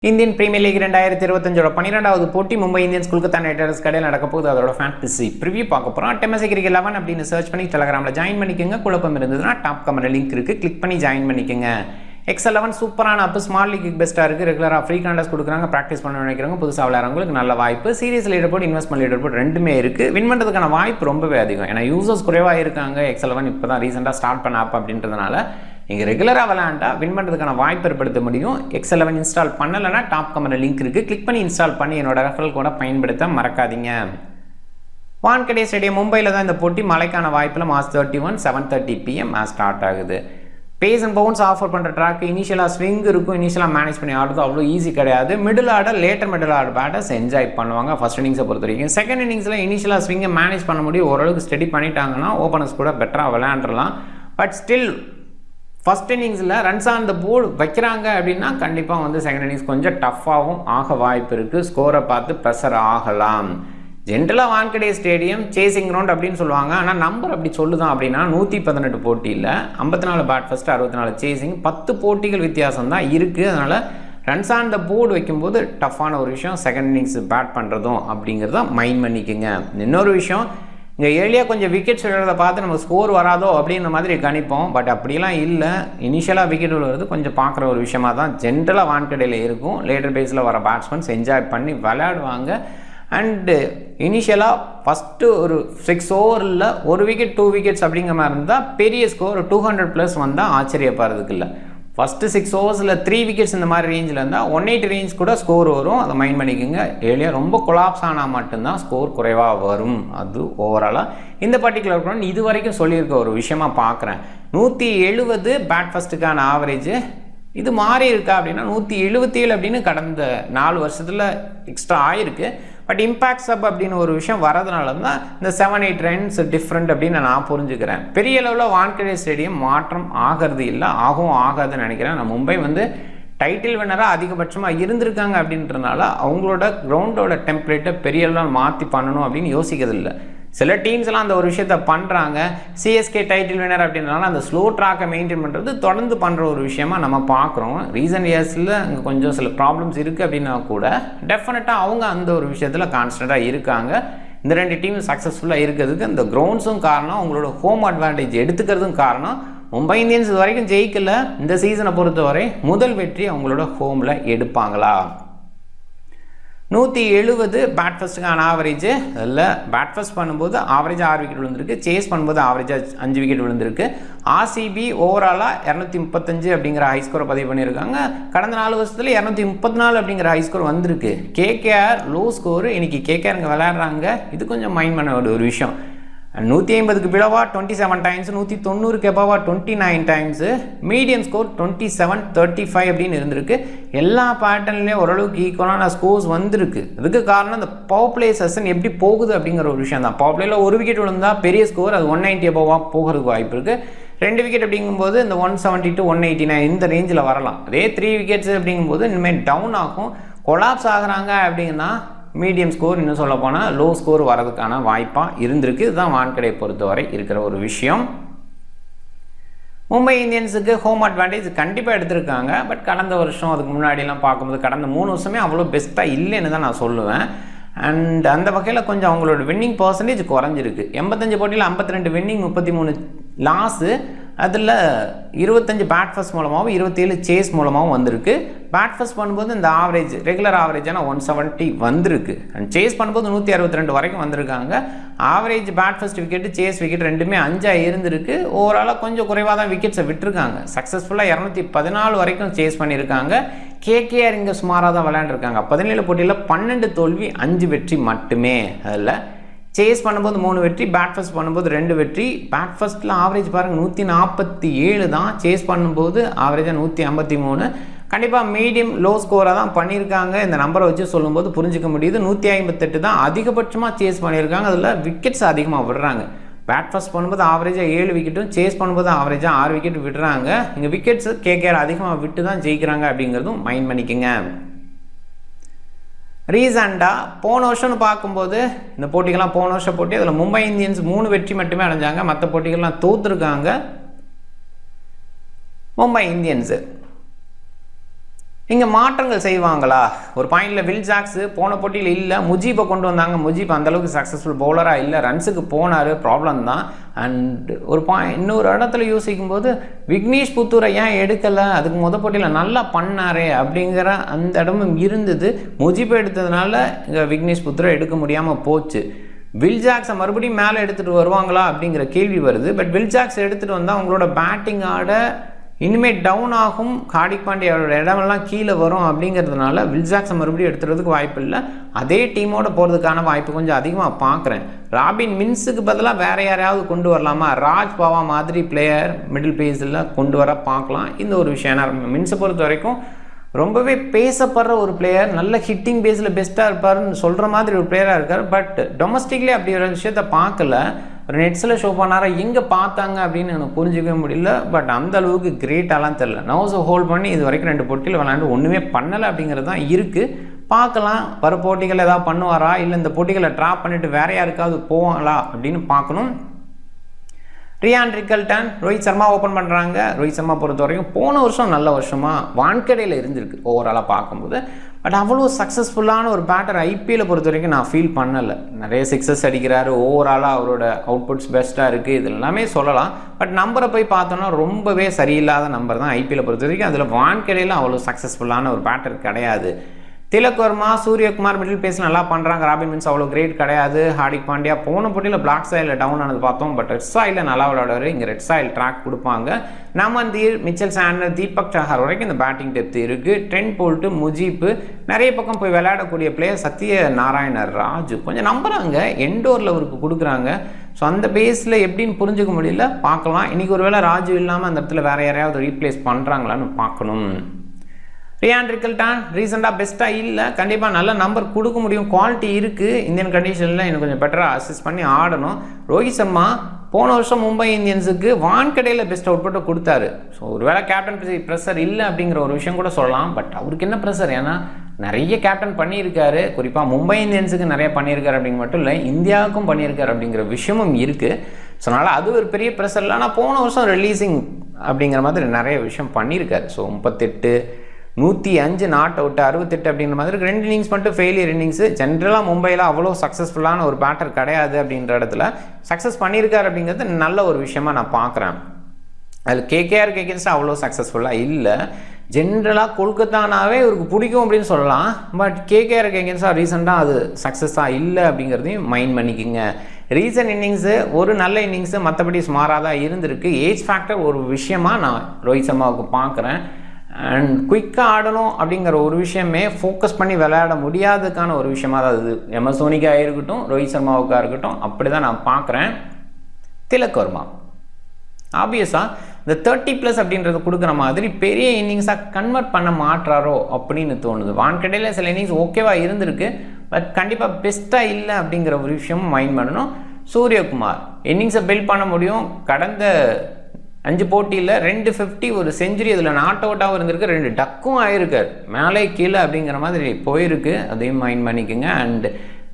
Indian premier league 2025 12வது போட்டி Mumbai Indians Kolkata night Riders கடையில் நடக்க போகுது. அதோட ஃபேண்டசி ப்ரிவியூ பார்க்க போகிறோம். டெமசி கிரிக்கெட் 11 அப்படின்னு சர்ச் பண்ணி டெலகிராமில் ஜாயின் பண்ணிக்கோங்க. குழப்பம் இருந்ததுன்னா டாப் கமெண்ட் லிங்க் இருக்குது, கிளிக் பண்ணி ஜாயின் பண்ணிக்கோங்க. X11 சூப்பரான அப்பு, ஸ்மால் லீக் பெஸ்ட்டாக இருக்குது. ரெகுலராக ஃப்ரீ கான்டெஸ்ட் கொடுக்குறாங்க. ப்ராக்டிஸ் பண்ண நினைக்கிறவங்க, புதுசாக விளையாடுறவங்களுக்கு நல்ல வாய்ப்பு. Serious leaderboard, investment leaderboard ரெண்டுமே இருக்குது. வின் பண்ணுறதுக்கான வாய்ப்பு ரொம்பவே அதிகம். ஏன்னா யூசர்ஸ் குறைவாக இருக்காங்க. X11 இப்போ தான் ரீசெண்டாக ஸ்டார்ட் பண்ண ஆப் அப்படின்றதுனால நீங்கள் ரெகுலராக விளையாண்டா வின் பண்ணுறதுக்கான வாய்ப்பு ஏற்படுத்த முடியும். X11 இன்ஸ்டால் பண்ணலைன்னா டாப் கமெண்ட் லிங்க் இருக்குது, கிளிக் பண்ணி இன்ஸ்டால் பண்ணி என்னோட ரெஃபரல் கூட பயன்படுத்த மறக்காதீங்க. வான்கடே ஸ்டேடியம் மும்பையில் தான் இந்த போட்டி. மழைக்கான வாய்ப்பில் March 31 7:30 PM ஸ்டார்ட் ஆகுது. பேஸ் அண்ட் பவுன்ஸ் ஆஃபர் பண்ணுற ட்ராக் இனிஷியலாக ஸ்விங் இருக்கும். இனிஷியலாக மேனேஜ் பண்ணி ஆடுறது அவ்வளோ ஈஸி கிடையாது. Middle order, latter middle order batters enjoy பண்ணுவாங்க ஃபர்ஸ்ட் இன்னிங்ஸை பொறுத்த வரைக்கும். செகண்ட் இன்னிங்ஸில் இனிஷியலாக ஸ்விங்கை மேனேஜ் பண்ண முடியும். ஓரளவுக்கு ஸ்டடி பண்ணிட்டாங்கன்னா ஓப்பனர்ஸ் கூட பெட்டராக விளையாண்டுலாம். பட் ஸ்டில் ஃபஸ்ட் இன்னிங்ஸில் ரன்ஸ் ஆன் த போர்டு வைக்கிறாங்க அப்படின்னா கண்டிப்பாக வந்து செகண்ட் இன்னிங்ஸ் கொஞ்சம் டஃப்பாகவும் ஆக வாய்ப்பு இருக்குது. ஸ்கோரை பார்த்து ப்ரெஷர் ஆகலாம். ஜென்ரலாக வான்கடே ஸ்டேடியம் சேசிங் ரவுண்ட் அப்படின்னு சொல்லுவாங்க. ஆனால் நம்பர் அப்படி சொல்லுதான் அப்படின்னா 118 போட்டியில் 54 பேட் ஃபஸ்ட்டு, 64 சேசிங், 10 போட்டிகள் வித்தியாசம் தான் இருக்குது. அதனால் ரன்ஸ் ஆன் த போர்டு வைக்கும்போது டஃப்பான ஒரு விஷயம் செகண்ட் இன்னிங்ஸ் பேட் பண்ணுறதும் அப்படிங்கிறத மைண்ட் பண்ணிக்கோங்க. இன்னொரு விஷயம், இங்கே ஏர்லியாக கொஞ்சம் விக்கெட்ஸ் விழுறதை பார்த்து நம்ம ஸ்கோர் வராதோ அப்படின்ற மாதிரி கணிப்போம். பட் அப்படிலாம் இல்லை. இனிஷியலாக விக்கெட் விழுறது கொஞ்சம் பார்க்குற ஒரு விஷயமாக தான் ஜென்ரலாக வான்கடையில் இருக்கும். லேட்டர் பேஸில் வர பேட்ஸ்மேன்ஸ் என்ஜாய் பண்ணி விளையாடுவாங்க. அண்டு இனிஷியலாக ஃபஸ்ட்டு ஒரு 6 ஓவரில் 1 விக்கெட் 2 விக்கெட்ஸ் அப்படிங்கிற மாதிரி இருந்தால் பெரிய ஸ்கோர் 200+ வந்தால் ஆச்சரியப்படுறதுக்கு இல்லை. ஃபஸ்ட்டு 6 ஓவர்ஸில் 3 விக்கெட்ஸ் இந்த மாதிரி ரேஞ்சில் இருந்தால் 180 ரேஞ்ச் கூட ஸ்கோர் வரும். அதை மைண்ட் பண்ணிக்கோங்க. ஏர்லியாக ரொம்ப கொலாப்ஸ் ஆனால் மட்டும்தான் ஸ்கோர் குறைவாக வரும். அது ஓவராலாக இந்த பர்டிகுலர் ப்ரான் இது வரைக்கும் சொல்லியிருக்க ஒரு விஷயமா பார்க்குறேன். 170 பேட் ஃபஸ்ட்டுக்கான ஆவரேஜ். இது மாறி இருக்கா அப்படின்னா 177 அப்படின்னு கடந்த 4 வருஷத்தில் எக்ஸ்ட்ரா ஆயிருக்கு. பட் இம்பேக்ட் சப் அப்படின்னு ஒரு விஷயம் வரதுனால தான் இந்த 7-8 ரன்ஸ் டிஃப்ரெண்ட் அப்படின்னு நான் புரிஞ்சுக்கிறேன். பெரிய லெவலில் வான்கடே ஸ்டேடியம் மாற்றம் ஆகிறது இல்லை, ஆகவும் ஆகாதுன்னு நினைக்கிறேன். நான் மும்பை வந்து டைட்டில் வின்னராக அதிகபட்சமாக இருந்திருக்காங்க அப்படின்றதுனால அவங்களோட கிரவுண்டோட டெம்ப்ளேட்டை பெரிய லெவலில் மாற்றி பண்ணணும் அப்படின்னு யோசிக்கிறது இல்லை. சில டீம்ஸ் எல்லாம் அந்த ஒரு விஷயத்த பண்ணுறாங்க. சிஎஸ்கே டைட்டில் வினர் அப்படின்றனால அந்த ஸ்லோ ட்ராக்கை மெயின்டைன் பண்ணுறது தொடர்ந்து பண்ணுற ஒரு விஷயமா நம்ம பார்க்குறோம். ரீசன்ட் இயர்ஸில் அங்கே கொஞ்சம் சில ப்ராப்ளம்ஸ் இருக்குது அப்படின்னா கூட டெஃபினட்டாக அவங்க அந்த ஒரு விஷயத்தில் கான்ஸ்டண்ட்டாக இருக்காங்க. இந்த 2 டீம் சக்ஸஸ்ஃபுல்லாக இருக்கிறதுக்கு அந்த கிரவுண்ட்ஸும் காரணம், அவங்களோட ஹோம் அட்வான்டேஜ் எடுத்துக்கிறதும் காரணம். மும்பை இந்தியன்ஸ் இது வரைக்கும் ஜெயிக்கல. இந்த சீசனை பொறுத்தவரை முதல் வெற்றி அவங்களோட ஹோமில் எடுப்பாங்களா? 170 பேட் ஃபஸ்ட்டுக்கான ஆவரேஜ். அதில் பேட் ஃபஸ்ட் பண்ணும்போது ஆவரேஜாக 6 விக்கெட் விழுந்திருக்கு. சேஸ் பண்ணும்போது ஆவரேஜாக 5 விக்கெட் விழுந்திருக்கு. ஆர்சிபி ஓவராலாக 235 அப்படிங்கிற ஹை ஸ்கோரை பதிவு பண்ணியிருக்காங்க. கடந்த 4 வருஷத்தில் 234 அப்படிங்கிற ஹை ஸ்கோர் வந்திருக்கு. KKR low score. இன்றைக்கி கேகேஆர் இங்கே விளையாடுறாங்க. இது கொஞ்சம் மைண்ட் பண்ண ஒரு விஷயம். 150க்கு பிலோவா 27 டைம்ஸ், 190க்கு எபவா 29 டைம்ஸு, மீடியம் ஸ்கோர் 27-35 அப்படின்னு இருந்திருக்கு. எல்லா பேட்டர்ன்லேயும் ஓரளவுக்கு ஈக்குவலான ஸ்கோர்ஸ் வந்திருக்கு. அதுக்கு காரணம் இந்த பவர் பிளே செஷன் எப்படி போகுது அப்படிங்கிற ஒரு விஷயம் தான். பவர் பிளேயில் 1 விக்கெட் விழுந்தால் பெரிய ஸ்கோர் அது 190 எபவா போகிறதுக்கு வாய்ப்பு இருக்குது. 2 விக்கெட் அப்படிங்கும்போது இந்த 170 to 189 இந்த ரேஞ்சில் வரலாம். அதே 3 விக்கெட்ஸ் அப்படிங்கும்போது இனிமேல் டவுன் ஆகும். கொலாப்ஸ் ஆகுறாங்க அப்படின்னா மீடியம் ஸ்கோர், இன்னும் சொல்ல போனால் லோ ஸ்கோர் வரதுக்கான வாய்ப்பாக இருந்திருக்கு. இதுதான் வான்கடை பொறுத்தவரை இருக்கிற ஒரு விஷயம். மும்பை இந்தியன்ஸுக்கு ஹோம் அட்வான்டேஜ் கண்டிப்பாக எடுத்திருக்காங்க. பட் கடந்த வருஷம் அதுக்கு முன்னாடிலாம் பார்க்கும்போது கடந்த 3 வருஷமே அவ்வளோ பெஸ்ட்டாக இல்லைன்னு தான் நான் சொல்லுவேன். அண்ட் அந்த வகையில் கொஞ்சம் அவங்களோட வின்னிங் பர்சன்டேஜ் குறைஞ்சிருக்கு. 85 போட்டியில் 52 வின்னிங், 33 லாஸு. அதில் 25 பேட் ஃபஸ்ட் மூலமாகவும் 27 சேஸ் மூலமாகவும் வந்திருக்கு. பேட் ஃபஸ்ட் பண்ணும்போது இந்த ஆவரேஜ் ரெகுலர் ஆவரேஜான 170 வந்திருக்கு. அண்ட் சேஸ் பண்ணும்போது 162 வரைக்கும் வந்திருக்காங்க. Average bat first wicket, chase wicket ரெண்டுமே 5 இருந்திருக்கு. ஓவராலாக கொஞ்சம் குறைவாக தான் விக்கெட்ஸை விட்டுருக்காங்க. சக்ஸஸ்ஃபுல்லாக 214 வரைக்கும் சேஸ் பண்ணியிருக்காங்க. கேகேஆர் இங்கே சுமாராக தான் விளையாண்டுருக்காங்க. 17 போட்டியில் 12 தோல்வி, 5 வெற்றி மட்டுமே. அதில் சேஸ் பண்ணும்போது 3 வெற்றி, பேட் ஃபஸ்ட் பண்ணும்போது 2 வெற்றி. பேட் ஃபஸ்ட்டில் ஆவரேஜ் பாருங்கள் 147 தான். சேஸ் பண்ணும்போது ஆவரேஜாக 153. கண்டிப்பாக மீடியம் லோ ஸ்கோராக தான் பண்ணியிருக்காங்க. இந்த நம்பரை வச்சு சொல்லும்போது புரிஞ்சிக்க முடியுது. 158 தான் அதிகபட்சமாக சேஸ் பண்ணியிருக்காங்க. அதில் விக்கெட்ஸ் அதிகமாக விடுறாங்க. பேட் ஃபஸ்ட் பண்ணும்போது ஆவரேஜாக 7 விக்கெட்டும், சேஸ் பண்ணும்போது ஆவரேஜாக 6 விக்கெட் விடுறாங்க. இங்கே விக்கெட்ஸ் கேகேஆர் அதிகமாக விட்டு தான் ஜெயிக்கிறாங்க அப்படிங்கிறதும் மைண்ட் பண்ணிக்கோங்க. ரீசண்டாக போன வருஷம்னு பார்க்கும்போது இந்த போட்டிகள்லாம் போன வருஷம் போட்டி, அதில் மும்பை இந்தியன்ஸ் 3 வெற்றி மட்டுமே அடைஞ்சாங்க. மற்ற போட்டிகள்லாம் தோற்றுருக்காங்க மும்பை இந்தியன்ஸு. இங்கே மாற்றங்கள் செய்வாங்களா? ஒரு பாயிண்டில் வில் ஜாக்ஸ் போன போட்டியில் இல்லை, முஜீபை கொண்டு வந்தாங்க. முஜீப் அந்தளவுக்கு சக்ஸஸ்ஃபுல் பவுலராக இல்லை, ரன்ஸுக்கு போனார், ப்ராப்ளம் தான். அண்ட் ஒரு இன்னொரு இடத்துல யோசிக்கும் போது விக்னேஷ் புத்தூரை ஏன் எடுக்கலை, அதுக்கு போட்டியில் நல்லா பண்ணாரே அப்படிங்கிற அந்த இடமும் இருந்தது. முஜீபை எடுத்ததுனால இங்கே விக்னேஷ் புத்தூரை எடுக்க முடியாமல் போச்சு. வில் ஜாக்ஸை மறுபடியும் மேலே எடுத்துகிட்டு வருவாங்களா அப்படிங்கிற கேள்வி வருது. பட் வில் ஜாக்ஸ் எடுத்துகிட்டு வந்தால் அவங்களோட பேட்டிங் ஆட இனிமேல் டவுன் ஆகும், ஹார்திக் பாண்டியாவோட இடமெல்லாம் கீழே வரும். அப்படிங்கிறதுனால வில் ஜாக்ஸை மறுபடியும் எடுத்துகிறதுக்கு வாய்ப்பு இல்லை. அதே டீமோட போகிறதுக்கான வாய்ப்பு கொஞ்சம் அதிகமாக பார்க்குறேன். ராபின் மின்ஸுக்கு பதிலாக வேறு யாரையாவது கொண்டு வரலாமா? ராஜ் பாவா மாதிரி பிளேயர் மிடில் பேஸில் கொண்டு வர பார்க்கலாம். இந்த ஒரு விஷயம். ஏன்னா மின்ஸை பொறுத்த வரைக்கும் ரொம்பவே பேசப்படுற ஒரு பிளேயர், நல்ல ஹிட்டிங் பேஸில் பெஸ்ட்டாக இருப்பார்னு சொல்கிற மாதிரி ஒரு பிளேயராக இருக்கார். பட் டொமஸ்டிக்லேயே அப்படி ஒரு விஷயத்த பார்க்கல. ஒரு நெட்ஸில் ஷோ பண்ணாரா, எங்கே பார்த்தாங்க அப்படின்னு எனக்கு புரிஞ்சிக்கவே முடியல. பட் அந்த அளவுக்கு கிரேட்டாலாம் தெரில. நோஸை ஹோல்ட் பண்ணி இது வரைக்கும் 2 போட்டியில் விளையாண்டு ஒன்றுமே பண்ணலை அப்படிங்கிறது தான் இருக்குது. பார்க்கலாம் வர போட்டிகள் ஏதாவது பண்ணுவாரா, இல்லை இந்த போட்டிகளை ட்ராப் பண்ணிவிட்டு வேறு யாருக்காவது போவாங்களா அப்படின்னு பார்க்கணும். Ryan Rickelton, Rohit Sharma open பண்ணுறாங்க. ரோஹித் சர்மா பொறுத்த வரைக்கும் போன வருஷம் நல்ல வருஷமாக வான்கடையில் இருந்திருக்கு ஓவராலாக பார்க்கும்போது. பட் அவ்வளோ சக்ஸஸ்ஃபுல்லான ஒரு பேட்டர் ஐபிஎல்லை பொறுத்த வரைக்கும் நான் ஃபீல் பண்ணலை. நிறைய சிக்ஸஸ் அடிக்கிறாரு, ஓவராலாக அவரோட அவுட்புட்ஸ் பெஸ்ட்டாக இருக்குது, இது எல்லாமே சொல்லலாம். பட் நம்பரை போய் பார்த்தோன்னா ரொம்பவே சரியில்லாத நம்பர் தான் ஐபிஎல்லை பொறுத்த வரைக்கும். அதில் வான்கடையில் அவ்வளோ சக்ஸஸ்ஃபுல்லான ஒரு பேட்டர் கிடையாது. திலக் வர்மா, சூரியகுமார் மிடில் பேஸில் நல்லா பண்ணுறாங்க. ராபின் மின்ஸ் அவ்வளோ கிரேட் கிடையாது. ஹார்திக் பாண்டியா போன போட்டியில் பிளாக் சாயில் டவுன் ஆனது பார்த்தோம். பட் ரெட் சாயில் நல்லா விளையாடுவார். இங்கே ரெட் சாயில் ட்ராக் கொடுப்பாங்க. நமந்தீர், மிச்சல் சாண்டர், தீபக் சஹார் வரைக்கும் இந்த பேட்டிங் டெப்த் இருக்குது. ட்ரெண்ட் போல்ட்டு, முஜீப், நிறைய பக்கம் போய் விளையாடக்கூடிய பிளேயர். சத்ய நாராயணர், ராஜு கொஞ்சம் நம்புகிறாங்க. எண்டோரில் அவருக்கு கொடுக்குறாங்க. ஸோ அந்த பேஸில் எப்படின்னு புரிஞ்சுக்க முடியல, பார்க்கலாம். இன்றைக்கி ஒரு வேளை ராஜு இல்லாமல் அந்த இடத்துல வேறு யாரையாவது ரீப்ளேஸ் பண்ணுறாங்களான்னு பார்க்கணும். ரியான் ரிக்கல்டன் ரீசெண்டாக பெஸ்ட்டாக இல்லை, கண்டிப்பாக நல்ல நம்பர் கொடுக்க முடியும், குவாலிட்டி இருக்குது. இந்தியன் கண்டிஷனில் இன்னும் கொஞ்சம் பெட்டராக அசிஸ்ட் பண்ணி ஆடணும். ரோஹித் சர்மா போன வருஷம் மும்பை இந்தியன்ஸுக்கு வான்கடையில் பெஸ்ட் அவுட்புட்டை கொடுத்தாரு. ஸோ ஒரு வேளை கேப்டன் ப்ரெஷர் இல்லை அப்படிங்கிற ஒரு விஷயம் கூட சொல்லலாம். பட் அவருக்கு என்ன ப்ரெஷர்? ஏன்னா நிறைய கேப்டன் பண்ணியிருக்காரு, குறிப்பாக மும்பை இந்தியன்ஸுக்கு நிறைய பண்ணியிருக்காரு அப்படிங்க மட்டும் இல்லை, இந்தியாவுக்கும் பண்ணியிருக்காரு அப்படிங்கிற விஷயமும் இருக்குது. ஸோ அதனால் அது ஒரு பெரிய ப்ரெஷர் இல்லை. ஆனால் போன வருஷம் ரிலீஸிங் அப்படிங்கிற மாதிரி நிறைய விஷயம் பண்ணியிருக்காரு. ஸோ 38, 105 நாட் அவுட், 68 அப்படிங்கிற மாதிரி 2 இன்னிங்ஸ் மட்டும் ஃபெயிலியர் இன்னிங்ஸு. ஜென்ரலாக மும்பையில் அவ்வளோ சக்ஸஸ்ஃபுல்லான ஒரு பேட்டர் கிடையாது. அப்படின்ற இடத்துல சக்ஸஸ் பண்ணியிருக்காரு அப்படிங்கிறது நல்ல ஒரு விஷயமாக நான் பார்க்குறேன். அதில் கேகேஆருக்கு எகென்ஸ்டாக அவ்வளோ சக்ஸஸ்ஃபுல்லாக இல்லை. ஜென்ரலாக கொல்கத்தானாவே இவருக்கு பிடிக்கும் அப்படின்னு சொல்லலாம். பட் கேகேஆருக்கு எகென்ஸ்டாக ரீசெண்டாக அது சக்ஸஸாக இல்லை அப்படிங்கிறதையும் மைண்ட் பண்ணிக்கோங்க. ரீசன்ட் இன்னிங்ஸு ஒரு நல்ல இன்னிங்ஸு, மற்றபடி சுமாராக தான் இருந்திருக்கு. ஏஜ் ஃபேக்டர் ஒரு விஷயமாக நான் ரோஹித் சர்மாவுக்கு பார்க்குறேன். அண்ட் குயிக்காக ஆடணும் அப்படிங்கிற ஒரு விஷயமே ஃபோக்கஸ் பண்ணி விளையாட முடியாததுக்கான ஒரு விஷயமாக தான் அது. எம்எஸ் தோனிக்காக இருக்கட்டும், ரோஹித் சர்மாவுக்காக இருக்கட்டும், அப்படி தான் நான் பார்க்குறேன். திலக் வர்மா ஆப்வியஸாக இந்த 30+ அப்படின்றது கொடுக்குற மாதிரி பெரிய இன்னிங்ஸாக கன்வெர்ட் பண்ண மாட்டாரோ அப்படின்னு தோணுது. வான்கடையில் சில இன்னிங்ஸ் ஓகேவாக இருந்திருக்கு, பட் கண்டிப்பாக பெஸ்ட்டாக இல்லை அப்படிங்கிற ஒரு விஷயமும் மைண்ட் பண்ணணும். சூரியகுமார் இன்னிங்ஸை பில்ட் பண்ண முடியும். கடந்த 5 போட்டியில் 250, ஒரு செஞ்சுரி, அதில் நாட் அவுட்டாகவும் இருந்திருக்கு, 2 டக்கும் ஆகிருக்கார், மேலே கீழே அப்படிங்கிற மாதிரி போயிருக்கு. அதையும் மைண்ட் பண்ணிக்கோங்க. அண்ட்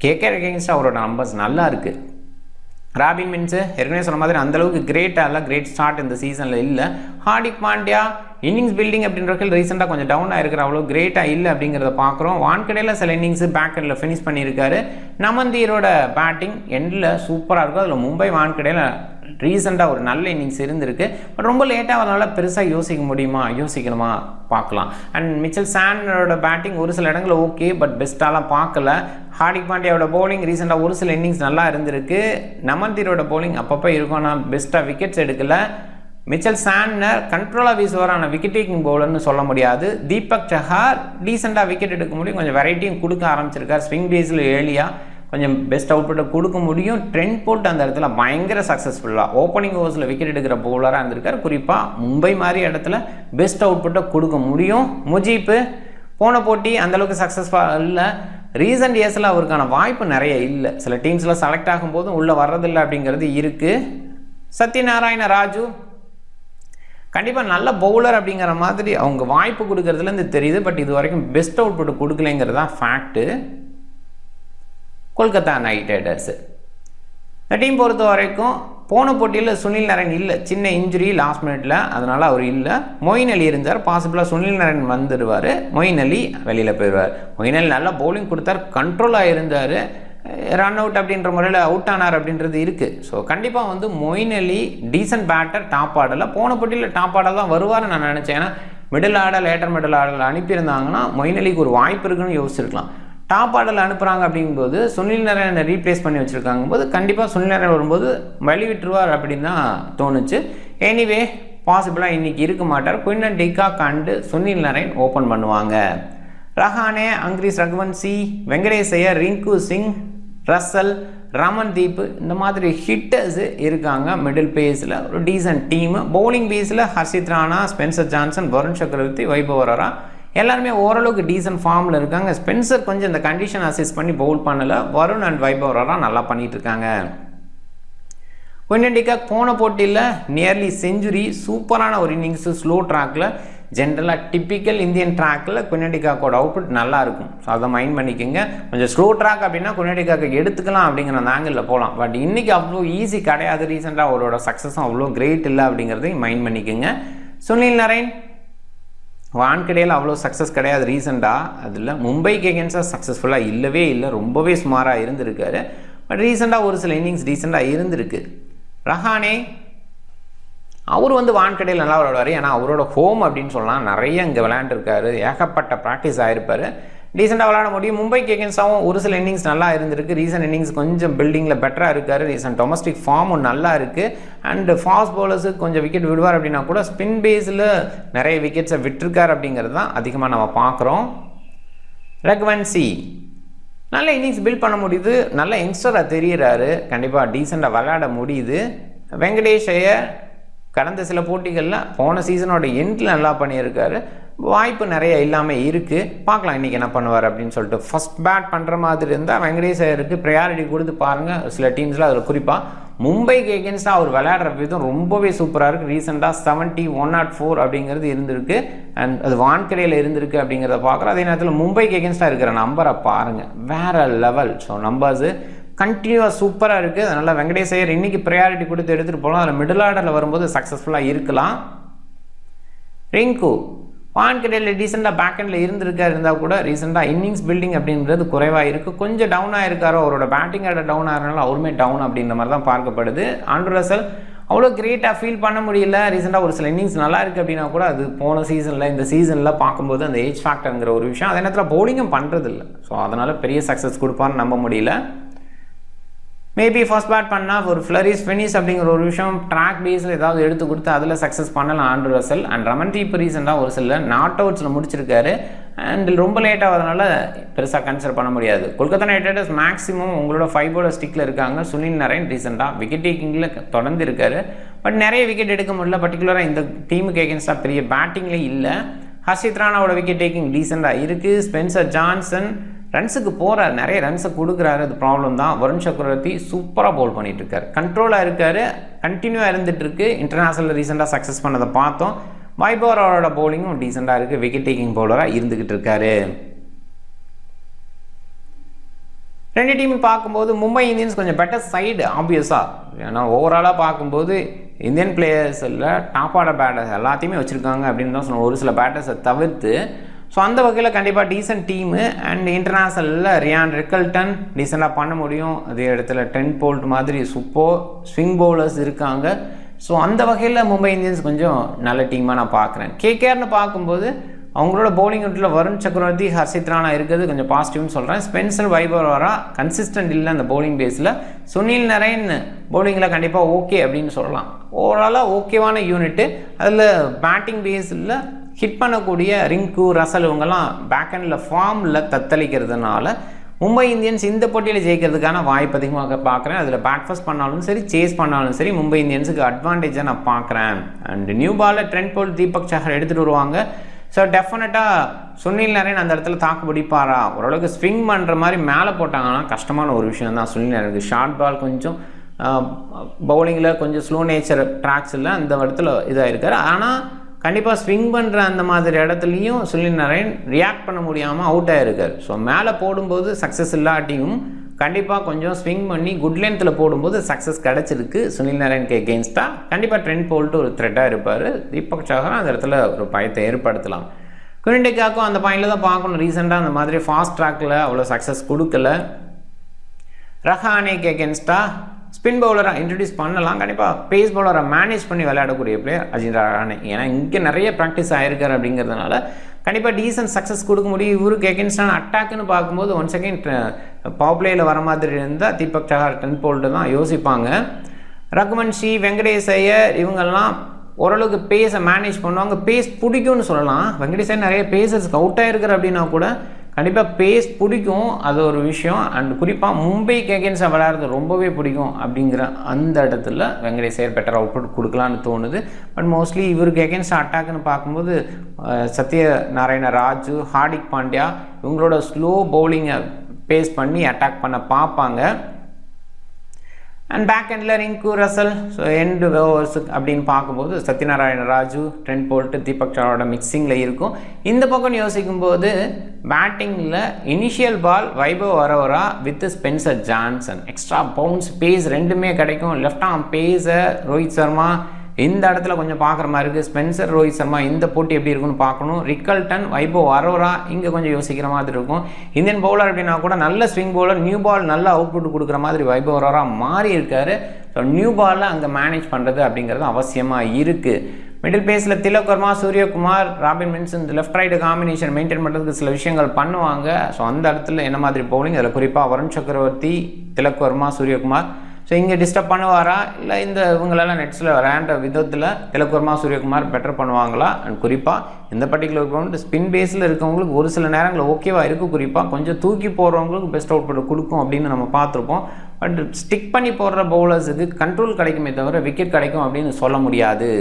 கேகேஆர் அகெயின்ஸ்ட் அவரோட நம்பர்ஸ் நல்லா இருக்குது. ராபின் மின்ஸு ஏற்கனவே சொன்ன மாதிரி அந்தளவுக்கு கிரேட்டாக இல்லை, கிரேட் ஸ்டார்ட் இந்த சீசனில் இல்லை. ஹார்திக் பாண்டியா இன்னிங்ஸ் பில்டிங் அப்படின்றவர்கள் ரீசெண்டாக கொஞ்சம் டவுன் ஆகிருக்கிற, அவ்வளோ கிரேட்டாக இல்லை அப்படிங்கிறத பார்க்குறோம். வான்கடையில் சில இன்னிங்ஸு பேக் எண்டில் ஃபினிஷ் பண்ணியிருக்காரு. நமந்தீரோட பேட்டிங் எண்டில் சூப்பராக இருக்கும். அதில் மும்பை வான்கடையில் ரீசெண்டாக ஒரு நல்ல இன்னிங்ஸ் இருந்திருக்கு. பட் ரொம்ப லேட்டாக வரனால பெருசாக யோசிக்கணுமா பார்க்கலாம். அண்ட் மிச்சல் சாண்டரோட பேட்டிங் ஒரு சில இடங்களில் ஓகே, பட் பெஸ்ட்டாலாம் பார்க்கல. ஹார்திக் பாண்டியாவோட பவுலிங் ரீசெண்டாக ஒரு சில இன்னிங்ஸ் நல்லா இருந்திருக்கு. நமந்தீரோட பவுலிங் அப்பப்போ இருக்கும், ஆனால் பெஸ்ட்டாக விக்கெட்ஸ் எடுக்கலை. மிச்சல் சாண்டர் கண்ட்ரோலாக வீசுவார், ஆனால் விக்கெட் டேக்கிங் பவுலர்னு சொல்ல முடியாது. தீபக் சஹார் டீசெண்டாக விக்கெட் எடுக்க முடியும், கொஞ்சம் வெரைட்டியும் கொடுக்க ஆரம்பிச்சிருக்கார். ஸ்விங் பேஸில் ஏர்லியாக கொஞ்சம் பெஸ்ட் அவுட்புட்டை கொடுக்க முடியும். ட்ரெண்ட் போட்டு அந்த இடத்துல பயங்கர சக்ஸஸ்ஃபுல்லாக ஓப்பனிங் ஓவர்ஸில் விக்கெட் எடுக்கிற பவுலராக இருந்திருக்கார். குறிப்பாக மும்பை மாதிரி இடத்துல பெஸ்ட் அவுட்புட்டை கொடுக்க முடியும். முஜீப்பு போன போட்டி அந்தளவுக்கு சக்ஸஸ்ஃபுல்லாக இல்லை. ரீசன்ட் இயர்ஸில் அவருக்கான வாய்ப்பு நிறைய இல்லை. சில டீம்ஸில் செலக்ட் ஆகும்போதும் உள்ளே வர்றதில்லை அப்படிங்கிறது இருக்குது. சத்யநாராயண ராஜு கண்டிப்பாக நல்ல பவுலர் அப்படிங்கிற மாதிரி அவங்க வாய்ப்பு கொடுக்கறதுலேருந்து தெரியுது. பட் இது வரைக்கும் பெஸ்ட் அவுட்புட் கொடுக்கலைங்கிறது தான் ஃபேக்ட்டு. கொல்கத்தா நைட் ரைடர்ஸு இந்த டீம் பொறுத்த வரைக்கும் போன போட்டியில் சுனில் நரேன் இல்லை, சின்ன இன்ஜுரி லாஸ்ட் மினிட்ல, அதனால் அவர் இல்லை. மொயின் அலி இருந்தார். பாசிபிளாக சுனில் நரேன் வந்துடுவார், மொயின் அலி வெளியில் போயிடுவார். மொயின் அலி நல்லா பவுலிங் கொடுத்தார், கண்ட்ரோலாக இருந்தார், ரன் அவுட் அப்படின்ற முறையில் அவுட் ஆனார் அப்படின்றது இருக்குது. ஸோ கண்டிப்பாக வந்து மொயின் அலி டீசன்ட் பேட்டர், டாப் ஆர்டரில் போன போட்டியில் டாப் ஆர்டர் தான் வருவார்னு நான் நினச்சேன். ஏன்னா மிடில் ஆர்டர் லேட்டர் மிடில் ஆர்டரில் அனுப்பியிருந்தாங்கன்னா மொயின் அலிக்கு ஒரு வாய்ப்பு இருக்குன்னு யோசிச்சிருக்கலாம். டாப் ஆர்டரில் அனுப்புகிறாங்க அப்படிங்கும்போது சுனில் நரேனை ரீப்ளேஸ் பண்ணி வச்சுருக்காங்க போது கண்டிப்பாக சுனில் நரேன் வரும்போது வழி விட்டுருவார் அப்படின்னு தான் தோணுச்சு. எனிவே பாசிபிளாக இன்றைக்கி இருக்க மாட்டார். Quinton de Kock and Sunil Naren open பண்ணுவாங்க. ரஹானே, அங்கிரிஸ் ரகுவன்சி, வெங்கடேஷ் ஐயர், ரிங்கு சிங், ரசல், ரமன்தீப் இந்த மாதிரி ஹிட்டர்ஸு இருக்காங்க. மிடில் பேஸில் ஒரு டீசன்ட் டீமு. பவுலிங் பேஸில் ஹர்ஷித் ராணா, ஸ்பென்சர் ஜான்சன், வருண் சக்கரவர்த்தி, வைபவ் வராரா எல்லாருமே ஓரளவுக்கு டீசன்ட் ஃபார்மில் இருக்காங்க. ஸ்பென்சர் கொஞ்சம் இந்த கண்டிஷன் அசிஸ்ட் பண்ணி பவுல் பண்ணலை. வருண் அண்ட் வைபவ் வராரா நல்லா பண்ணிட்டு இருக்காங்க. குயின்டன் டிகாக் போன போட்டியில் நியர்லி செஞ்சுரி, சூப்பரான ஒரு இன்னிங்ஸு. ஸ்லோ ட்ராக்கில் ஜென்ரலாக டிப்பிக்கல் இந்தியன் ட்ராக்கில் குயின்டன் டிகாக்கோட அவுட்புட் நல்லா இருக்கும். ஸோ அதை மைண்ட் பண்ணிக்கோங்க. கொஞ்சம் ஸ்லோ ட்ராக் அப்படின்னா குயின்டன் டிகாக்கை எடுத்துக்கலாம் அப்படிங்கிற அந்த ஆங்கிளில் போகலாம். பட் இன்றைக்கி அவ்வளோ ஈஸி கிடையாது. ரீசெண்டாக அவரோட சக்ஸஸும் அவ்வளோ கிரேட் இல்லை அப்படிங்கிறதையும் மைண்ட் பண்ணிக்கோங்க. சுனில் நரேன் வான்கடையில் அவ்வளோ சக்ஸஸ் கிடையாது ரீசெண்டாக. அதில் மும்பைக்கு எகென்ஸ்டாக சக்ஸஸ்ஃபுல்லாக இல்லவே இல்லை, ரொம்பவே சுமாராக இருந்திருக்காரு. பட் ரீசெண்டாக ஒரு சில இன்னிங்ஸ் ரீசெண்டாக இருந்திருக்கு. ரஹானே அவர் வந்து வான்கடையில் நல்லா விளையாடுவார். ஏன்னா அவரோட ஹோம் அப்படின்னு சொல்லலாம். நிறைய இங்கே விளையாண்டுருக்காரு, ஏகப்பட்ட ப்ராக்டிஸ் ஆகிருப்பார், டீசெண்டாக விளையாட முடியும். மும்பைக்கு எகென்ஸ்டாகவும் ஒரு சில இன்னிங்ஸ் நல்லா இருந்திருக்கு. ரீசன்ட் இன்னிங்ஸ் கொஞ்சம் பில்டிங்கில் பெட்டராக இருக்கார். ரீசன்ட் டொமஸ்டிக் ஃபார்மும் நல்லா இருக்குது. அண்டு ஃபாஸ்ட் பவுலர்ஸுக்கு கொஞ்சம் விக்கெட் விடுவார் அப்படின்னா கூட ஸ்பின் பேஸில் நிறைய விக்கெட்ஸை விட்டுருக்கார் அப்படிங்கிறது தான் அதிகமாக நம்ம பார்க்குறோம். ரகுவன்சி நல்ல இன்னிங்ஸ் பில்ட் பண்ண முடியுது, நல்ல யங்ஸ்டராக தெரிகிறாரு, கண்டிப்பாக டீசெண்டாக விளையாட முடியுது. வெங்கடேஷ் ஐயர் கடந்த சில போட்டிகளில் போன சீசனோட எண்டில் நல்லா பண்ணியிருக்காரு. வாய்ப்பு நிறைய இல்லாமல் இருக்குது. பார்க்கலாம் இன்றைக்கி என்ன பண்ணுவார் அப்படின்னு சொல்லிட்டு. ஃபஸ்ட் பேட் பண்ணுற மாதிரி இருந்தால் வெங்கடேஷ் ஐயருக்கு ப்ரையாரிட்டி கொடுத்து பாருங்கள். சில டீம்ஸில் அதில் குறிப்பாக மும்பைக்கு எகென்ஸ்டாக அவர் விளையாடுற விதம் ரொம்பவே சூப்பராக இருக்குது. ரீசெண்டாக 70, 104 அப்படிங்கிறது இருந்திருக்கு. அண்ட் அது வான்கடையில் இருந்திருக்கு அப்படிங்கிறத பார்க்குறோம். அதே நேரத்தில் மும்பைக்கு எகென்ஸ்டாக இருக்கிற நம்பரை பாருங்கள், வேறு லெவல். ஸோ நம்பர்ஸு கண்டினியூவாக சூப்பராக இருக்குது. அதனால் வெங்கடேஷ் ஐயர் இன்றைக்கி ப்ரையாரிட்டி கொடுத்து எடுத்துகிட்டு போகலாம். அதில் மிடில் ஆர்டரில் வரும்போது சக்ஸஸ்ஃபுல்லாக இருக்கலாம். ரிங்கு வான்கடையில் டீசெண்டாக பேக்கெண்டில் இருந்தால் கூட ரீசெண்டாக இன்னிங்ஸ் பில்டிங் அப்படின்றது குறைவாக இருக்குது. கொஞ்சம் டவுனாக இருக்காரோ, அவரோட பேட்டிங் ஆட டவுன் ஆகிறனால அவருமே டவுன் அப்படின்ற மாதிரி தான் பார்க்கப்படுது. ஆண்ட்ரூ ரசல் அவ்வளோ கிரேட்டாக ஃபீல் பண்ண முடியல. ரீசெண்டாக ஒரு சில இன்னிங்ஸ் நல்லா இருக்குது அப்படின்னா கூட அது போன சீசனில் இந்த சீசனில் பார்க்கும்போது அந்த ஏஜ் ஃபேக்டருங்கிற ஒரு விஷயம். அதே நேரத்தில் பவுலிங்கும் பண்ணுறதில்ல. ஸோ அதனால் பெரிய சக்ஸஸ் கொடுப்பான்னு நம்ப முடியல. மேபி ஃபர்ஸ்ட் பேட் பண்ணால் ஒரு ஃப்ளரிஸ் ஃபினிஷ் அப்படிங்கிற ஒரு விஷயம் ட்ராக் பேஸில் ஏதாவது எடுத்து கொடுத்து அதில் சக்ஸஸ் பண்ணலாம் ஆண்ட்ரூ ரசல். அண்ட் ரமன்தீப் ரீசெண்டாக ஒரு சில நாட் அவுட்ஸில் முடிச்சிருக்காரு. அண்ட் ரொம்ப லேட்டாக அதனால் பெருசாக கன்சிடர் பண்ண முடியாது. கொல்கத்தா நைட் ரைடர்ஸ் மேக்ஸிமம் உங்களோட 5 bowler ஸ்டிக்கில் இருக்காங்க. சுனில் நரேன் ரீசெண்டாக விக்கெட் டேக்கிங்கில் தொடர்ந்து இருக்கார். பட் நிறைய விக்கெட் எடுக்க முடியல. பர்டிகுலராக இந்த டீமுக்கு எகென்ஸ்டாக பெரிய பேட்டிங்லேயே இல்லை. ஹர்ஷித் ராணாவோட விக்கெட் டேக்கிங் டீசெண்டாக இருக்குது. ஸ்பென்சர் ஜான்சன் ரன்ஸுக்கு போகிறார், நிறைய ரன்ஸை கொடுக்குறாரு, அது ப்ராப்ளம் தான். வருண் சக்கரவர்த்தி சூப்பராக பவுல் பண்ணிகிட்ருக்காரு, கண்ட்ரோலாக இருக்கார், கண்டினியூவாக இருந்துகிட்ருக்கு. இன்டர்நேஷ்னலில் ரீசெண்டாக சக்ஸஸ் பண்ணதை பார்த்தோம். வைபவ் அவரோட பவுலிங்கும் டீசெண்டாக இருக்குது, விக்கெட் டேக்கிங் பவுலராக இருந்துக்கிட்டு இருக்காரு. ரெண்டு டீமும் பார்க்கும்போது மும்பை இந்தியன்ஸ் கொஞ்சம் பெட்டர் சைடு ஆப்வியஸாக. ஏன்னா ஓவராலாக பார்க்கும்போது இந்தியன் பிளேயர்ஸில் டாப் ஆர்டர் பேட்டர்ஸ் எல்லாத்தையுமே வச்சுருக்காங்க அப்படின்னு தான் சொன்னோம், ஒரு சில பேட்டர்ஸை தவிர்த்து. ஸோ அந்த வகையில் கண்டிப்பாக டீசென்ட் டீமு. அண்ட் இன்டர்நேஷ்னலில் ரியான் ரிக்கல்டன் டீசெண்டாக பண்ண முடியும். அதே இடத்துல டென்ட் போல்ட் மாதிரி சூப்பர் ஸ்விங் பவுலர்ஸ் இருக்காங்க. ஸோ அந்த வகையில் மும்பை இந்தியன்ஸ் கொஞ்சம் நல்ல டீமாக நான் பார்க்குறேன். கேகேஆர்னு பார்க்கும்போது அவங்களோட பவுலிங் யூனிட்டில் வருண் சக்கரவர்த்தி, ஹர்ஷித் ராணா இருக்கிறது கொஞ்சம் பாசிட்டிவ்னு சொல்கிறேன். ஸ்பென்சர் வைபவ் வரா கன்சிஸ்டன்ட் இல்லை அந்த பவுலிங் பேஸில். சுனில் நரேன் பவுலிங்கில் கண்டிப்பாக ஓகே அப்படின்னு சொல்லலாம். ஓவராலாக ஓகேவான யூனிட்டு. அதில் பேட்டிங் பேஸில் ஹிட் பண்ணக்கூடிய ரிங்கு, ரசல் இவங்கெல்லாம் பேக்கெண்டில் ஃபார்மில் தத்தளிக்கிறதுனால மும்பை இந்தியன்ஸ் இந்த போட்டியில் ஜெயிக்கிறதுக்கான வாய்ப்பு அதிகமாக பார்க்குறேன். அதில் பேட் ஃபர்ஸ்ட் பண்ணாலும் சரி, சேஸ் பண்ணாலும் சரி, மும்பை இந்தியன்ஸுக்கு அட்வான்டேஜாக நான் பார்க்குறேன். அண்ட் நியூ பாலில் ட்ரெண்ட் போல்ட், தீபக் சஹர் எடுத்துகிட்டு வருவாங்க. ஸோ டெஃபினட்டாக சுனில் நரேன் அந்த இடத்துல தாக்கு பிடிப்பாரா, ஓரளவுக்கு ஸ்விங் பண்ணுற மாதிரி மேலே போட்டாங்கன்னா கஷ்டமான ஒரு விஷயம் தான் சுனில் நரேனுக்கு. ஷார்ட் பால் கொஞ்சம் பவுலிங்கில் கொஞ்சம் ஸ்லோ நேச்சர் ட்ராக்ஸில் அந்த இடத்துல இதாக இருக்கார். ஆனால் கண்டிப்பாக ஸ்விங் பண்ணுற அந்த மாதிரி இடத்துலையும் சுனில் நரேன் ரியாக்ட் பண்ண முடியாமல் அவுட் ஆகிருக்கார். ஸோ மேலே போடும்போது சக்ஸஸ் இல்லாட்டியும் கண்டிப்பாக கொஞ்சம் ஸ்விங் பண்ணி குட் லென்த்தில் போடும்போது சக்ஸஸ் கிடச்சிருக்கு. சுனில் நாராயணுக்கு எகெயின்ஸ்டாக கண்டிப்பாக ட்ரெண்ட் போல்ட்டு ஒரு த்ரெட்டாக இருப்பார். தீபக் சஹர் அந்த இடத்துல ஒரு பயத்தை ஏற்படுத்தலாம். குயின்டிகாக்கும் அந்த பாயிண்டில் தான் பார்க்கணும். ரீசெண்டாக அந்த மாதிரி ஃபாஸ்ட் ட்ராக்கில் அவ்வளோ சக்ஸஸ் கொடுக்கல. ரஹானேக்கு எகெயின்ஸ்டாக ஸ்பின் பவுலராக இன்ட்ரடியூஸ் பண்ணலாம். கண்டிப்பாக பேஸ் பவுலரை மேனேஜ் பண்ணி விளையாடக்கூடிய பிளேயர் அஜின் ரஹானே. ஏன்னா இங்கே நிறைய ப்ராக்டிஸ் ஆகிருக்காரு அப்படிங்கிறதுனால கண்டிப்பாக டீசன்ட் சக்ஸஸ் கொடுக்க முடியும். இவருக்கு எகென்ஸ்டான அட்டாக்குன்னு பார்க்கும்போது ஒன் செகண்ட் பவர் பிளேயில் வர மாதிரி இருந்தால் தீபக் சஹர் டென் போல்ட்டு தான் யோசிப்பாங்க. ரகுவன்ஷி, வெங்கடேஷ் ஐயர் இவங்கெல்லாம் ஓரளவுக்கு பேஸை மேனேஜ் பண்ணுவாங்க. பேஸ் பிடிக்கும்னு சொல்லலாம். வெங்கடேஷ் ஐயர் நிறைய பேசஸ்க்கு அவுட் ஆகிருக்காரு அப்படின்னா கூட கண்டிப்பாக பேஸ் பிடிக்கும், அது ஒரு விஷயம். அண்ட் குறிப்பாக மும்பைக்கு எகென்ஸ்டாக விளையாடுறது ரொம்பவே பிடிக்கும் அப்படிங்கிற அந்த இடத்துல வெங்கடேஷ் ஐயர் பெட்டர் அவுட்புட் கொடுக்கலான்னு தோணுது. பட் மோஸ்ட்லி இவருக்கு எகென்ஸ்டாக அட்டாக்குன்னு பார்க்கும்போது சத்ய நாராயண ராஜு, ஹார்திக் பாண்டியா இவங்களோட ஸ்லோ பவுலிங்கை பேஸ் பண்ணி அட்டாக் பண்ண பார்ப்பாங்க. அண்ட் பேக் எண்டில் Rinku, Russell, so end overs அப்படின்னு பார்க்கும்போது சத்யநாராயண ராஜு, ட்ரெண்ட் போல்ட்டு, தீபக் சஹரோட மிக்சிங்கில் இருக்கும். இந்த பக்கம் யோசிக்கும்போது பேட்டிங்கில் இனிஷியல் பால் வைபவ் வரவரா with Spencer Johnson, extra bounce, pace ரெண்டுமே கிடைக்கும். லெஃப்ட் ஆர்ம் பேஸை ரோஹித் சர்மா இந்த இடத்துல கொஞ்சம் பார்க்குற மாதிரி இருக்குது. ஸ்பென்சர், ரோஹித் சர்மா இந்த போட்டி எப்படி இருக்குன்னு பார்க்கணும். ரிக்கல்டன், வைபவ் அரோரா இங்கே கொஞ்சம் யோசிக்கிற மாதிரி இருக்கும். இந்தியன் பவுலர் அப்படின்னா கூட நல்ல ஸ்விங் பவுலர், நியூ பால் நல்ல அவுட்புட் கொடுக்குற மாதிரி வைபவ் அரோரா மாறி இருக்காரு. ஸோ நியூ பாலில் அங்கே மேனேஜ் பண்ணுறது அப்படிங்கிறது அவசியமாக இருக்குது. மிடில் பேஸில் திலக் வர்மா, சூரியகுமார், ராபின் வின்சன் இந்த லெஃப்ட் ரைட்டு காம்பினேஷன் மெயின்டைன் பண்ணுறதுக்கு சில விஷயங்கள் பண்ணுவாங்க. ஸோ அந்த இடத்துல என்ன மாதிரி பவுலிங், அதில் குறிப்பாக வருண் சக்கரவர்த்தி, திலக் வர்மா, சூரியகுமார் ஸோ இங்கே டிஸ்டர்ப் பண்ணுவாரா இல்லை இந்த இவங்களெல்லாம் நெட்ஸில் விளையாண்ட விதத்தில் திலக் வர்மா, சூரியகுமார் பெட்டர் பண்ணுவாங்களா? அண்ட் குறிப்பாக இந்த பர்டிகுலர் கிரவுண்டு ஸ்பின் பேஸில் இருக்கவங்களுக்கு ஒரு சில நேரங்களில் ஓகேவாக இருக்குது. குறிப்பாக கொஞ்சம் தூக்கி போடுறவங்களுக்கு பெஸ்ட் அவுட்புட் கொடுக்கும் அப்படின்னு நம்ம பார்த்துருப்போம். பட் ஸ்டிக் பண்ணி போடுற பவுலர்ஸுக்கு கண்ட்ரோல் கிடைக்குமே தவிர விக்கெட் கிடைக்கும் அப்படின்னு சொல்ல முடியாது.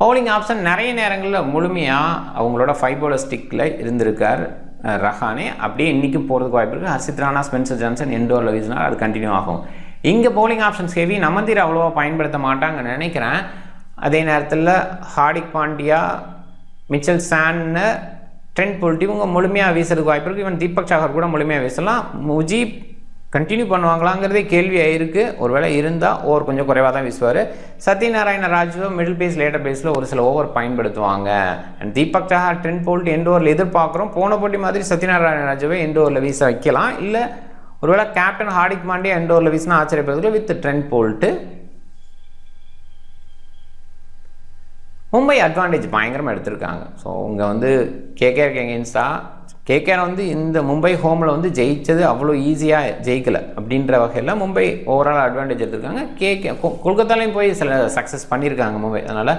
பவுலிங் ஆப்ஷன் நிறைய நேரங்களில் முழுமையாக அவங்களோட 5 பவுலர் ஸ்டிக்கில் இருந்திருக்கார் ரஹானே. அப்படியே இன்றைக்கி போகிறதுக்கு வாய்ப்பு இருக்குது. ஹர்ஷித் ராணா, ஸ்பென்சர் ஜான்சன் இன்டோரில் வீசினால் அது கண்டினியூ ஆகும். இங்கே பவுலிங் ஆப்ஷன்ஸ் ஹெவி நமந்தீர் அவ்வளோவா பயன்படுத்த மாட்டாங்கன்னு நினைக்கிறேன். அதே நேரத்தில் ஹார்திக் பாண்டியா, மிச்சல் சான்னு, ட்ரெண்ட் போல்ட் இவங்க முழுமையாக வீசுறதுக்கு வாய்ப்பு இருக்குது. ஈவன் தீபக் சஹர் கூட முழுமையாக வீசலாம். முஜீப் கண்டினியூ பண்ணுவாங்களாங்கிறதே கேள்வியாக இருக்குது. ஒருவேளை இருந்தால் ஓவர் கொஞ்சம் குறைவாக தான் வீசுவார். Satyanarayana Raju middle phase, latter பேஸில் ஒரு சில ஓவர் பயன்படுத்துவாங்க. And Deepak Chahar, Trent Boult end ஓவரில் எதிர்பார்க்குறோம். போன போட்டி மாதிரி சத்யநாராயண ராஜுவை எண்ட் ஓவரில் வீச வைக்கலாம். இல்லை ஒருவேளை கேப்டன் ஹார்திக் பாண்டியா எண்ட் ஓவரில் வீசினா ஆச்சரியப்படுறதுல with Trent Boult. Mumbai advantage பயங்கரமாக எடுத்திருக்காங்க. ஸோ இங்கே வந்து கேகேஆர் எகெயின்ஸ்டாக கேகேஆர் வந்து இந்த மும்பை ஹோமில் வந்து ஜெயித்தது அவ்வளோ ஈஸியாக ஜெயிக்கலை அப்படின்ற வகையில் மும்பை ஓவரால் அட்வான்டேஜ் எடுத்திருக்காங்க. கொல்கத்தாலையும் போய் சில சக்ஸஸ் பண்ணியிருக்காங்க மும்பை. அதனால்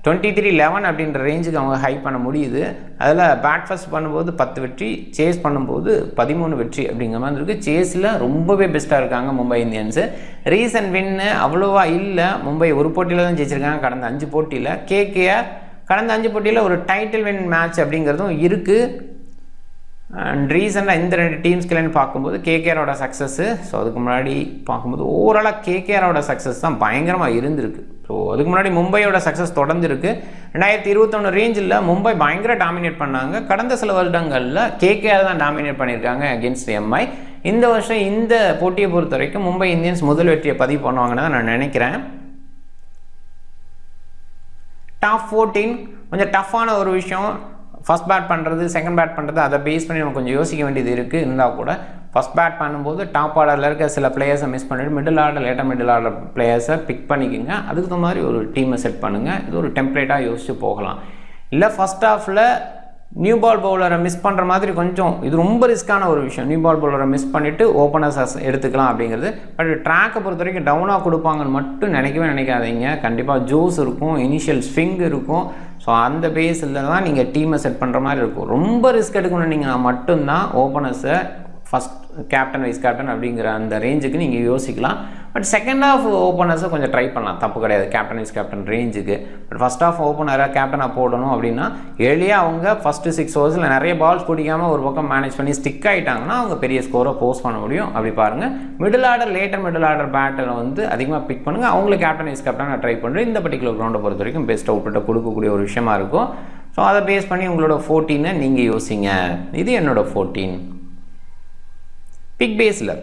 23-11 அப்படின்ற ரேஞ்சுக்கு அவங்க ஹை பண்ண முடியுது. அதில் பேட் ஃபர்ஸ்ட் பண்ணும்போது 10 வெற்றி, சேஸ் பண்ணும்போது 13 வெற்றி அப்படிங்கிற மாதிரி இருக்குது. சேஸில் ரொம்பவே பெஸ்ட்டாக இருக்காங்க மும்பை இந்தியன்ஸு. ரீசன்ட் வின்னு அவ்வளோவா இல்லை. மும்பை ஒரு போட்டியில் தான் ஜெயிச்சிருக்காங்க கடந்த 5 போட்டியில். கேகேஆர் கடந்த 5 போட்டியில் ஒரு டைட்டில் வின் மேட்ச் அப்படிங்கிறதும் இருக்குது. அண்ட் ரீசெண்டாக இந்த 2 டீம்ஸ்கிலன்னு பார்க்கும்போது கேகேஆரோட சக்ஸஸ்ஸு. ஸோ அதுக்கு முன்னாடி பார்க்கும்போது ஓவராலாக கேகேஆரோட சக்ஸஸ் தான் பயங்கரமாக இருந்திருக்கு. ஸோ அதுக்கு முன்னாடி மும்பையோட சக்ஸஸ் தொடர்ந்து இருக்குது. 2021 ரேஞ்சில் மும்பை பயங்கர டாமினேட் பண்ணாங்க. கடந்த சில வருடங்களில் கேகேஆர் தான் டாமினேட் பண்ணியிருக்காங்க அகேன்ஸ்ட் எம்ஐ. இந்த வருஷம் இந்த போட்டியை பொறுத்த வரைக்கும் மும்பை இந்தியன்ஸ் முதல் வெற்றியை பதிவு பண்ணுவாங்கன்னு தான் நான் நினைக்கிறேன். டாப் 14 கொஞ்சம் டஃப்பான ஒரு விஷயம். ஃபஸ்ட் பேட் பண்ணுறது, செகண்ட் பேட் பண்ணுறது, அதை பேஸ் பண்ணி நம்ம கொஞ்சம் யோசிக்க வேண்டியது இருக்குது. இருந்தால் கூட ஃபஸ்ட் பேட் பண்ணும்போது டாப் ஆர்டரில் இருக்க சில பிளேயர்ஸை மிஸ் பண்ணிவிட்டு middle order, latter middle order பிளேயர்ஸை பிக் பண்ணிக்கோங்க. அதுக்கு தகுந்த மாதிரி ஒரு டீமை செட் பண்ணுங்கள். இது ஒரு டெம்ப்ளேட்டாக யோசிச்சு போகலாம். இல்லை ஃபஸ்ட் ஹாஃபில் நியூ பால் பவுலரை மிஸ் பண்ணுற மாதிரி கொஞ்சம் இது ரொம்ப ரிஸ்க்கான ஒரு விஷயம். நியூ பால் பவுலரை மிஸ் பண்ணிவிட்டு ஓப்பனர்ஸ் எடுத்துக்கலாம் அப்படிங்கிறது. பட் ட்ராக்கை பொறுத்த வரைக்கும் டவுனாக கொடுப்பாங்கன்னு மட்டும் நினைக்காதீங்க. கண்டிப்பாக ஜோஸ் இருக்கும், இனிஷியல் ஸ்விங் இருக்கும். ஸோ அந்த பேஸில் தான் நீங்கள் டீமை செட் பண்ணுற மாதிரி இருக்கும். ரொம்ப ரிஸ்க் எடுக்கணும் நீங்கள் மட்டும்தான் ஓப்பனர்ஸை ஃபஸ்ட் கேப்டன், வைஸ் கேப்டன் அப்படிங்கிற அந்த ரேஞ்சுக்கு நீங்கள் யோசிக்கலாம். பட் செகண்ட் ஹாஃப் ஓப்பனர்ஸை கொஞ்சம் ட்ரை பண்ணலாம், தப்பு கிடையாது கேப்டன், வைஸ் கேப்டன் ரேஞ்சுக்கு. பட் ஃபஸ்ட் ஹாஃப் ஓப்பனராக கேப்டனாக போடணும் அப்படின்னா ஏர்லியாக அவங்க ஃபஸ்ட்டு 6 ஓவர்ஸில் நிறைய பால்ஸ் பிடிக்காமல் ஒரு பக்கம் மேனேஜ் பண்ணி ஸ்டிக் ஆகிட்டாங்கன்னா அவங்க பெரிய ஸ்கோரை போஸ்ட் பண்ண முடியும். அப்படி பாருங்கள். Middle order, latter middle order பேட்டரை வந்து அதிகமாக பிக் பண்ணுங்கள். அவங்களுக்கு கேப்டன், வைஸ் கேப்டனாக ட்ரை பண்ணுறேன். இந்த பர்டிகுலர் கிரவுண்டை பொறுத்த வரைக்கும் பெஸ்ட் அவுட்புட்டை கொடுக்கக்கூடிய ஒரு விஷயமா இருக்கும். ஸோ அதை பேஸ் பண்ணி உங்களோட 14 நீங்கள் யோசிங்க. இது என்னோட 14. பிக் பேஸில்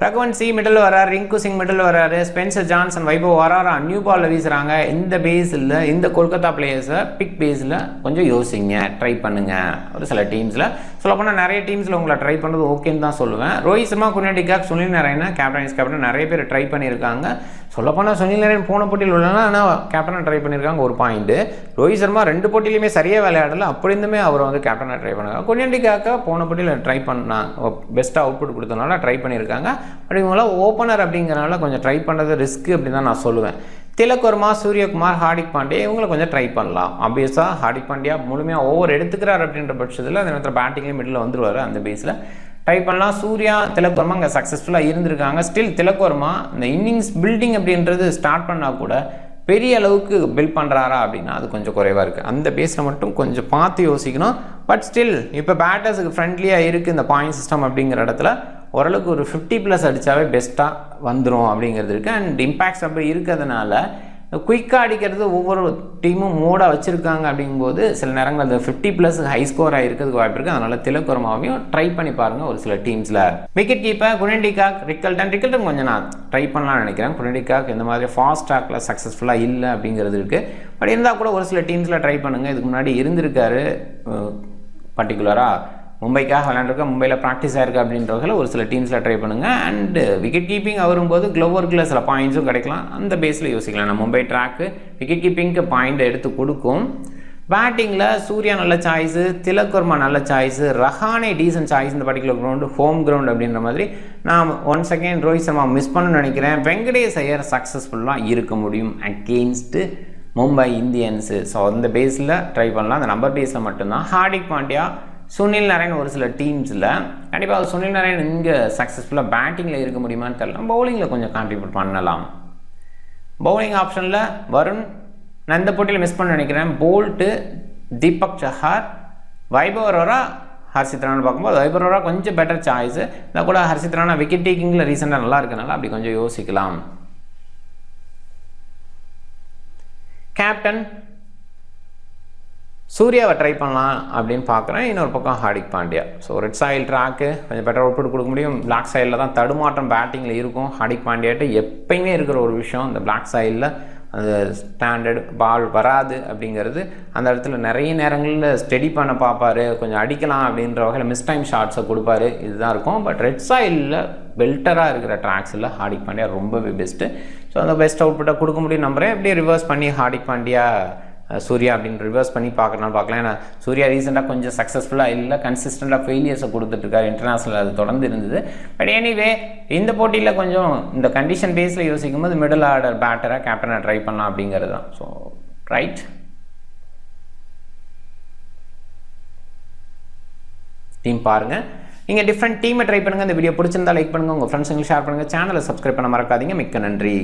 ரகுவன் சி மிடில் வராரு, ரிங்கு சிங் மிடில் வராரு, ஸ்பென்சர் ஜான்சன், வைபவ் வராரா நியூ பாலில் வீசுகிறாங்க. இந்த பேஸில் இந்த கொல்கத்தா பிளேயர்ஸை பிக் பேஸில் கொஞ்சம் யோசிங்க, ட்ரை பண்ணுங்கள். ஒரு சில டீம்ஸில் சொல்லப்போனால் நிறைய டீம்ஸில் உங்களை ட்ரை பண்ணுறது ஓகேன்னு தான் சொல்லுவேன். ரோஹித் சர்மா, குல்தீப் யாதவ், சுனில் நரேனை கேப்டன் நிறைய பேர் ட்ரை பண்ணியிருக்காங்க. சொல்லப்போனால் சுனில் நரேன் போன போட்டியில் உள்ளனா ஆனால் கேப்டனாக ட்ரை பண்ணியிருக்காங்க. ஒரு பாயிண்ட்டு. ரோஹித் சர்மா 2 போட்டியிலுமே சரியாக விளையாடலை, அப்படி இருந்துமே அவரை வந்து கேப்டனாக ட்ரை பண்ணாங்க. குல்தீப் யாதவ் போன போட்டியில் ட்ரை பண்ணாங்க, பெஸ்ட்டாக அவுட்புட் கொடுத்தனால ட்ரை பண்ணியிருக்காங்க. அப்படிங்களா ஓப்பனர் அப்படிங்கிறனால கொஞ்சம் ட்ரை பண்ணுறது ரிஸ்க்கு அப்படின்னு தான் நான் சொல்லுவேன். திலக் வர்மா, சூரியகுமார், ஹார்திக் பாண்டியா இவங்களை கொஞ்சம் ட்ரை பண்ணலாம். ஆப்வியஸாக ஹார்திக் பாண்டியா முழுமையாக ஓவர் எடுத்துக்கிறார் அப்படின்ற பட்சத்தில் அந்த நேரத்தில் பேட்டிங்லேயும் மிடில் வந்துடுவார். அந்த பேஸில் ட்ரை பண்ணலாம். சூர்யா, திலக் வர்மா அங்கே சக்ஸஸ்ஃபுல்லாக இருந்திருக்காங்க. ஸ்டில் திலக் வர்மா இந்த இன்னிங்ஸ் பில்டிங் அப்படின்றது ஸ்டார்ட் பண்ணால் கூட பெரிய அளவுக்கு பில்ட் பண்ணுறாரா அப்படின்னா அது கொஞ்சம் குறைவாக இருக்குது. அந்த பேஸில் மட்டும் கொஞ்சம் பார்த்து யோசிக்கணும். பட் ஸ்டில் இப்போ பேட்டர்ஸுக்கு ஃப்ரெண்ட்லியாக இருக்குது இந்த பாயிண்ட் சிஸ்டம் அப்படிங்கிற இடத்துல ஓரளவுக்கு ஒரு 50+ அடித்தாவே பெஸ்ட்டாக வந்துடும் அப்படிங்கிறது இருக்குது. அண்ட் இம்பேக்ட்ஸ் அப்படி இருக்கிறதுனால குயிக்காக அடிக்கிறது ஒவ்வொரு டீமும் மோடாக வச்சுருக்காங்க. அப்படிங்கும்போது சில நேரங்கள் அந்த 50+ ஹை ஸ்கோராக இருக்கிறதுக்கு வாய்ப்பு இருக்குது. அதனால் திலக் வர்மாவையும் ட்ரை பண்ணி பாருங்கள் ஒரு சில டீம்ஸில். Wicket keeper Kuldeep Yadav, Rickelton கொஞ்சம் நான் ட்ரை பண்ணலாம்னு நினைக்கிறேன். குல்தீப் யாதவ் இந்த மாதிரி ஃபாஸ்ட் ட்ராக்கில் சக்ஸஸ்ஃபுல்லாக இல்லை அப்படிங்கிறது இருக்குது. பட் இருந்தால் கூட ஒரு சில டீம்ஸில் ட்ரை பண்ணுங்கள். இதுக்கு முன்னாடி இருந்திருக்காரு, பர்டிகுலராக மும்பைக்காக விளையாண்டுருக்க, மும்பையில் ப்ராக்டிஸ் ஆயிருக்கு அப்படின்றவங்கள ஒரு சில டீம்ஸில் ட்ரை பண்ணுங்கள். அண்டு விக்கெட் கீப்பிங் வரும்போது க்ளோவர்க்கில் சில பாயிண்ட்ஸும் கிடைக்கலாம். அந்த பேஸில் யோசிக்கலாம். நான் மும்பை ட்ராக்கு விக்கெட் கீப்பிங்க்கு பாயிண்ட் எடுத்து கொடுக்கும். பேட்டிங்கில் சூர்யா நல்ல சாய்ஸு, திலக் வர்மா நல்ல சாய்ஸு, ரஹானே டீசன்ட் சாய்ஸ். இந்த பர்டிகுலர் கிரவுண்டு ஹோம் கிரவுண்ட் அப்படின்ற மாதிரி நான் one second Rohit Sharma miss பண்ணணும்னு நினைக்கிறேன். வெங்கடேஷ் ஐயர் சக்ஸஸ்ஃபுல்லாக இருக்க முடியும் அகெயின்ஸ்ட்டு மும்பை இந்தியன்ஸு. ஸோ அந்த பேஸில் ட்ரை பண்ணலாம். அந்த நம்பர் பேஸில் மட்டும்தான். ஹார்திக் பாண்டியா, சுனில் நரேன் ஒரு சில டீம்ஸில் கண்டிப்பாக சுனில் நரேன் இங்கே சக்ஸஸ்ஃபுல்லாக பேட்டிங்கில் இருக்க முடியுமான்னு தெரியல. பவுலிங்கில் கொஞ்சம் கான்ட்ரிபியூட் பண்ணலாம். பவுலிங் ஆப்ஷனில் வருண், நான் இந்த போட்டியில் மிஸ் பண்ண நினைக்கிறேன். போல்ட்டு, தீபக் சஹார், வைபவ் அரோரா, ஹர்ஷித் ராணா பார்க்கும்போது வைபவ் அரோரா கொஞ்சம் பெட்டர் சாய்ஸு. இதில் கூட ஹர்ஷித் ராணா விக்கெட் டேக்கிங்கில் ரீசெண்டாக நல்லா இருக்கனால அப்படி கொஞ்சம் யோசிக்கலாம். கேப்டன் சூர்யாவை ட்ரை பண்ணலாம் அப்படின்னு பார்க்குறேன். இன்னொரு பக்கம் Hardik Pandya. So red soil track கொஞ்சம் பெட்டர் அவுட்புட் கொடுக்க முடியும். பிளாக் சாயிலில் தான் தடுமாற்றம் பேட்டிங்கில் இருக்கும். ஹார்திக் பாண்டியாட்ட எப்பயுமே இருக்கிற ஒரு விஷயம், இந்த பிளாக் சாயிலில் அந்த ஸ்டாண்டர்டு பால் வராது அப்படிங்கிறது. அந்த இடத்துல நிறைய நேரங்களில் ஸ்டெடி பண்ண பார்ப்பார், கொஞ்சம் அடிக்கலாம் அப்படின்ற வகையில் மிஸ் டைம் ஷாட்ஸை கொடுப்பாரு. இதுதான் இருக்கும். பட் ரெட் சாயிலில் பெல்டராக இருக்கிற ட்ராக்ஸில் ஹார்திக் பாண்டியா ரொம்பவே பெஸ்ட்டு. ஸோ அந்த பெஸ்ட் அவுட்புட்டை கொடுக்க முடியும் நம்புகிறேன். எப்படியே ரிவர்ஸ் பண்ணி ஹார்திக் பாண்டியா சூர்யா அப்படின்னு ரிவர்ஸ் பண்ணி பார்க்கலாம். ஏன்னா சூர்யா ரீசெண்டாக கொஞ்சம் சக்ஸஸ்ஃபுல்லாக இல்லை, கன்சிஸ்டண்ட்டாக ஃபெயிலியர்ஸை கொடுத்துட்ருக்காரு இன்டர்நேஷ்னல். அது தொடர்ந்து இருந்தது. பட் எனிவே இந்த போட்டியில் கொஞ்சம் இந்த கண்டிஷன் பேஸில் யோசிக்கும் போது மிடில் ஆர்டர் பேட்டராக கேப்டனை ட்ரை பண்ணலாம் அப்படிங்கிறது தான். ஸோ ரைட், டீம் பாருங்கள். நீங்கள் டிஃப்ரெண்ட் டீமை ட்ரை பண்ணுங்கள். இந்த வீடியோ பிடிச்சிருந்தா லைக் பண்ணுங்கள், உங்கள் ஃப்ரெண்ட்ஸுங்களுக்கு ஷேர் பண்ணுங்கள், சேனலை சப்ஸ்கிரைப் பண்ண மறக்காதீங்க. மிக்க நன்றி.